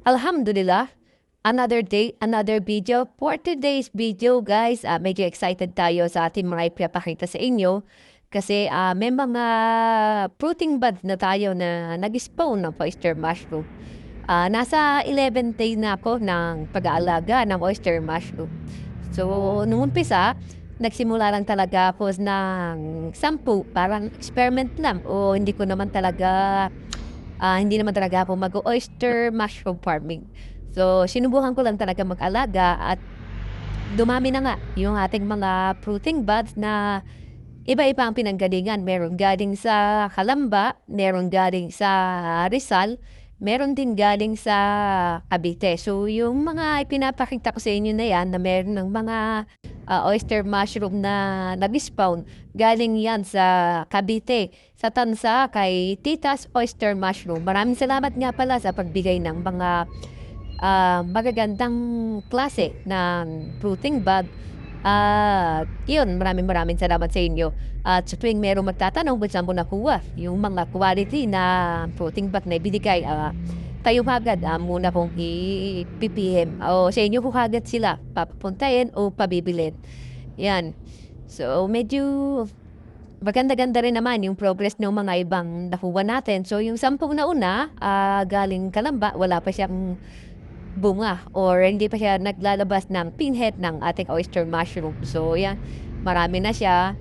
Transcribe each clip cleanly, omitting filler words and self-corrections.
Alhamdulillah, another day, another video. For today's video, guys, medyo excited tayo sa ating mga ipapakita sa inyo kasi may mga fruiting buds na tayo na nag-spawn ng oyster mushroom. Nasa 11th day na ako ng pag-aalaga ng oyster mushroom. So, nung umpisa, nagsimula lang talaga ako ng 10, parang experiment lang. O hindi naman talaga ako mag-oyster mushroom farming. So, sinubukan ko lang talaga mag-alaga at dumami na nga yung ating mga fruiting buds na iba-iba ang pinanggalingan. Meron galing sa Calamba, meron galing sa Rizal, meron din galing sa Cavite. So, yung mga ipinapakita ko sa inyo na yan na meron ng mga oyster mushroom na nag-spawn, galing yan sa Cavite, sa Tansa, kay Tita's Oyster Mushroom. Maraming salamat nga pala sa pagbigay ng mga magagandang klase ng fruiting bud. Yun, maraming salamat sa inyo. At sa tuwing merong magtatanong kung saan mo nakuha yung mga quality na fruiting bud na ibinigay, tayo agad muna kong i-PPM o sa inyo ko agad sila papapuntahin o pabibilin. Yan. So, medyo maganda-ganda rin naman yung progress ng mga ibang nakuha natin. So, yung 10 na una, galing Calamba, wala pa siyang bunga or hindi pa siya naglalabas ng pinhead ng ating oyster mushroom. So, yan. Marami na siya.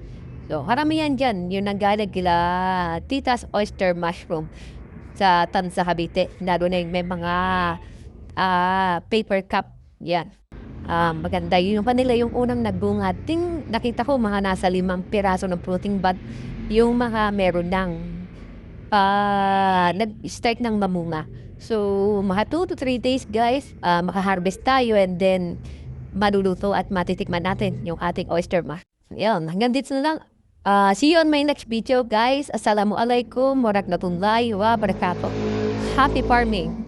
So, karamihan dyan, yung nanggaling kila Tita's Oyster Mushroom sa Tansa, Cavite. Lalo na yung may mga paper cup. Yan. Maganda. Yung pa nila yung unang nagbunga. Nakita ko mga nasa 5 piraso ng fruiting bud. Yung mga meron ng nag-start ng mamunga. So, mga 2 to 3 days, guys, makaharvest tayo and then maluluto at matitikman natin yung ating oyster mushroom. Yan. Hanggang dito na lang. See you on my next video, guys. Assalamualaikum warahmatullahi wabarakatuh. Happy farming!